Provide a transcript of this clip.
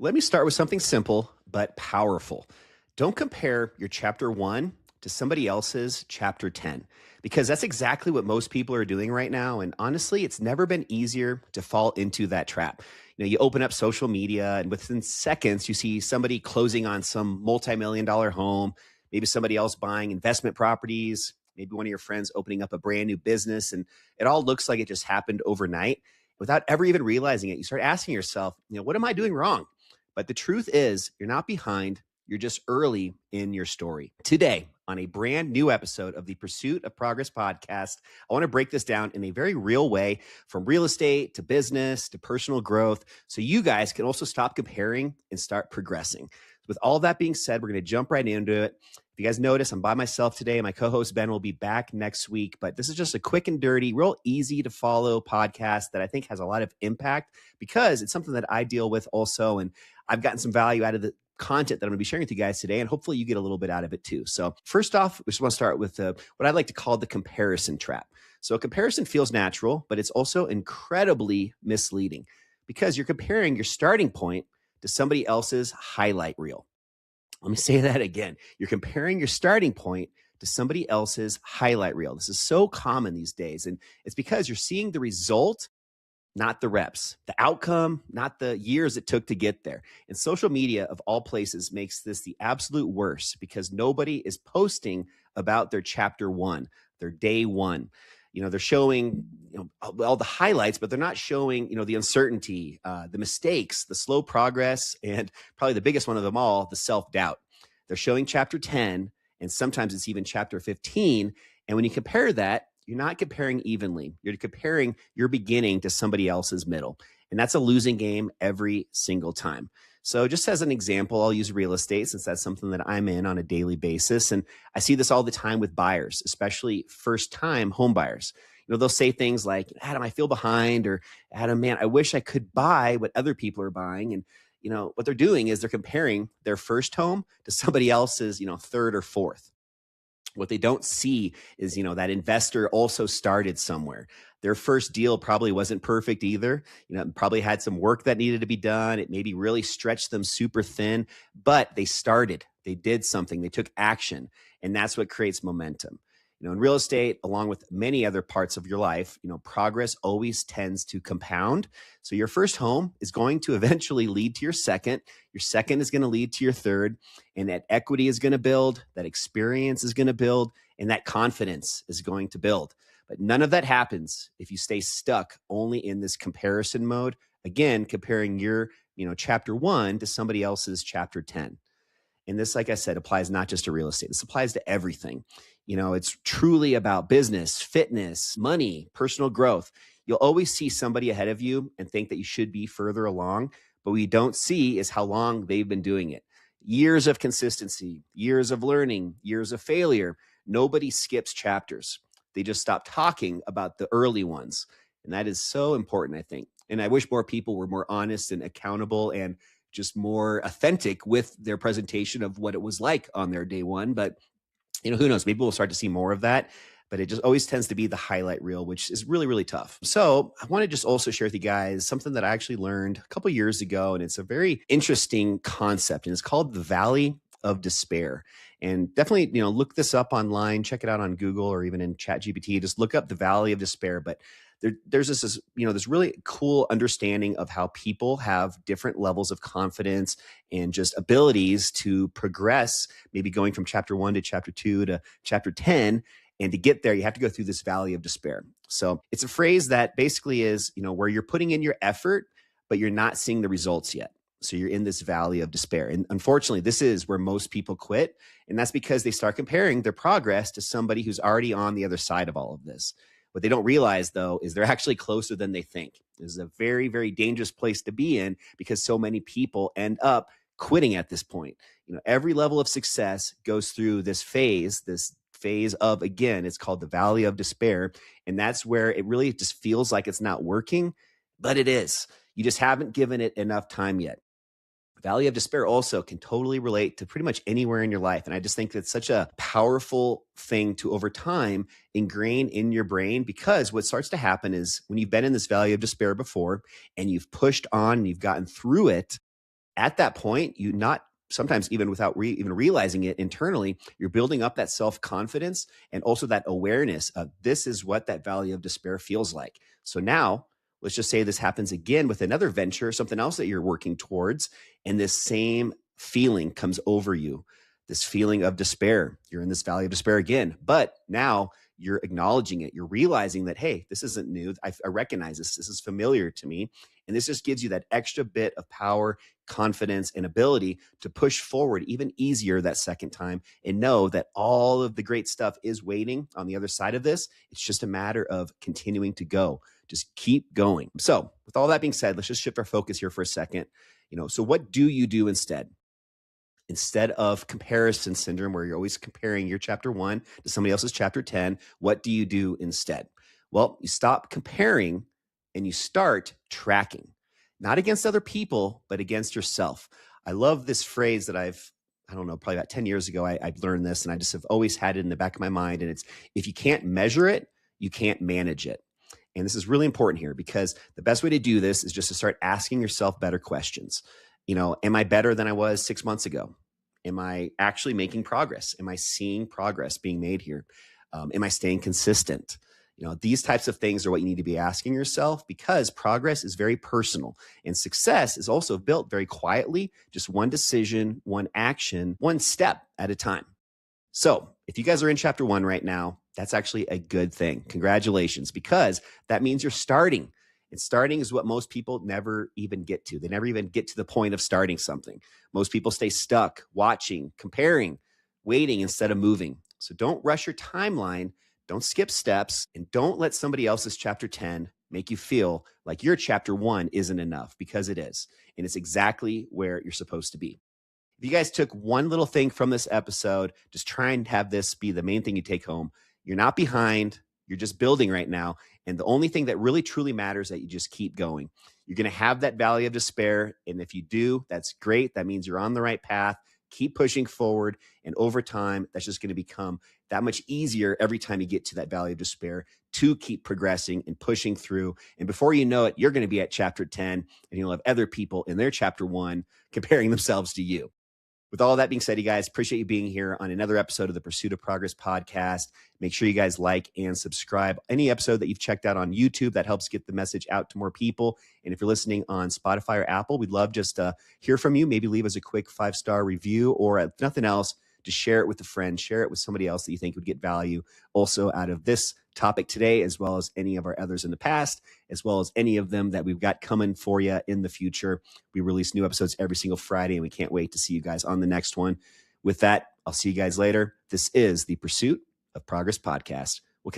Let me start with something simple but powerful. Don't compare your chapter one to somebody else's chapter 10, because that's exactly what most people are doing right now. And honestly, it's never been easier to fall into that trap. You open up social media, and within seconds, you see somebody closing on some multi-million dollar home, maybe somebody else buying investment properties, maybe one of your friends opening up a brand new business. And it all looks like it just happened overnight without ever even realizing it. You start asking yourself, what am I doing wrong? But the truth is, you're not behind. You're just early in your story. Today, on a brand new episode of the Pursuit of Progress podcast, I want to break this down in a very real way, from real estate to business to personal growth, so you guys can also stop comparing and start progressing. With all that being said, we're going to jump right into it. If you guys notice, I'm by myself today. My co-host Ben will be back next week, but this is just a quick and dirty, real easy to follow podcast that I think has a lot of impact because it's something that I deal with also. And I've gotten some value out of the content that I'm going to be sharing with you guys today, and hopefully you get a little bit out of it too. So first off, we just want to start with what I like to call the comparison trap. So a comparison feels natural, but it's also incredibly misleading because you're comparing your starting point to somebody else's highlight reel. Let me say that again. You're comparing your starting point to somebody else's highlight reel. This is so common these days, and it's because you're seeing the result, not the reps, the outcome, not the years it took to get there. And social media, of all places, makes this the absolute worst because nobody is posting about their chapter one, their day one. They're showing all the highlights, but they're not showing the uncertainty, the mistakes, the slow progress, and probably the biggest one of them all, the self-doubt. They're showing chapter 10, and sometimes it's even chapter 15. And when you compare that, you're not comparing evenly. You're comparing your beginning to somebody else's middle. And that's a losing game every single time. So just as an example, I'll use real estate since that's something that I'm in on a daily basis. And I see this all the time with buyers, especially first-time home buyers. They'll say things like, Adam, I feel behind, or Adam, man, I wish I could buy what other people are buying. And what they're doing is they're comparing their first home to somebody else's, third or fourth. What they don't see is, that investor also started somewhere. Their first deal probably wasn't perfect either. Probably had some work that needed to be done. It maybe really stretched them super thin, but they started, they did something, they took action. And that's what creates momentum. In real estate, along with many other parts of your life, progress always tends to compound. So your first home is going to eventually lead to your second is going to lead to your third, and that equity is going to build, that experience is going to build, and that confidence is going to build. But none of that happens if you stay stuck only in this comparison mode. Again, comparing your, chapter one to somebody else's chapter 10. And this, like I said, applies not just to real estate. This applies to everything. It's truly about business, fitness, money, personal growth. You'll always see somebody ahead of you and think that you should be further along. But what you don't see is how long they've been doing it. Years of consistency, years of learning, years of failure. Nobody skips chapters. They just stop talking about the early ones. And that is so important, I think. And I wish more people were more honest and accountable and just more authentic with their presentation of what it was like on their day one. But, who knows? Maybe we'll start to see more of that. But it just always tends to be the highlight reel, which is really, really tough. So I want to just also share with you guys something that I actually learned a couple years ago. And it's a very interesting concept. And it's called the Valley of Despair. And definitely, look this up online, check it out on Google or even in ChatGPT. Just look up the Valley of Despair. But there's this really cool understanding of how people have different levels of confidence and just abilities to progress, maybe going from chapter 1 to chapter 2 to chapter 10. And to get there, you have to go through this valley of despair. So it's a phrase that basically is, where you're putting in your effort, but you're not seeing the results yet. So you're in this valley of despair. And unfortunately, this is where most people quit. And that's because they start comparing their progress to somebody who's already on the other side of all of this. What they don't realize, though, is they're actually closer than they think. This is a very, very dangerous place to be in because so many people end up quitting at this point. Every level of success goes through this phase of, again, it's called the Valley of Despair. And that's where it really just feels like it's not working, but it is. You just haven't given it enough time yet. Valley of Despair also can totally relate to pretty much anywhere in your life. And I just think that's such a powerful thing to, over time, ingrain in your brain, because what starts to happen is when you've been in this Valley of Despair before and you've pushed on and you've gotten through it, at that point, you not sometimes even without even realizing it internally, you're building up that self-confidence and also that awareness of this is what that valley of despair feels like. So now let's just say this happens again with another venture, something else that you're working towards, and this same feeling comes over you, this feeling of despair. You're in this valley of despair again, but now you're acknowledging it. You're realizing that, hey, this isn't new. I recognize this. This is familiar to me. And this just gives you that extra bit of power, confidence, and ability to push forward even easier that second time and know that all of the great stuff is waiting on the other side of this. It's just a matter of continuing to go. Just keep going. So with all that being said, let's just shift our focus here for a second. So what do you do instead? Instead of comparison syndrome, where you're always comparing your chapter 1 to somebody else's chapter 10, what do you do instead? Well, you stop comparing and you start tracking, not against other people, but against yourself. I love this phrase that I don't know, probably about 10 years ago, I learned this, and I just have always had it in the back of my mind. And it's, if you can't measure it, you can't manage it. And this is really important here, because the best way to do this is just to start asking yourself better questions. Am I better than I was 6 months ago? Am I actually making progress? Am I seeing progress being made here? Am I staying consistent? These types of things are what you need to be asking yourself, because progress is very personal, and success is also built very quietly, just one decision, one action, one step at a time. So if you guys are in chapter 1 right now, that's actually a good thing. Congratulations, because that means you're starting. And starting is what most people never even get to. They never even get to the point of starting something. Most people stay stuck, watching, comparing, waiting instead of moving. So don't rush your timeline. Don't skip steps, and don't let somebody else's chapter 10 make you feel like your chapter 1 isn't enough, because it is. And it's exactly where you're supposed to be. If you guys took one little thing from this episode, just try and have this be the main thing you take home. You're not behind. You're just building right now. And the only thing that really truly matters is that you just keep going. You're going to have that valley of despair. And if you do, that's great. That means you're on the right path. Keep pushing forward. And over time, that's just going to become that much easier every time you get to that valley of despair to keep progressing and pushing through. And before you know it, you're going to be at chapter 10, and you'll have other people in their chapter 1 comparing themselves to you. With all that being said, you guys, appreciate you being here on another episode of the Pursuit of Progress podcast. Make sure you guys like and subscribe. Any episode that you've checked out on YouTube, that helps get the message out to more people. And if you're listening on Spotify or Apple, we'd love just to hear from you. Maybe leave us a quick 5-star review, or if nothing else, just share it with a friend, share it with somebody else that you think would get value also out of this topic today, as well as any of our others in the past, as well as any of them that we've got coming for you in the future. We release new episodes every single Friday, and we can't wait to see you guys on the next one. With that, I'll see you guys later. This is the Pursuit of Progress podcast.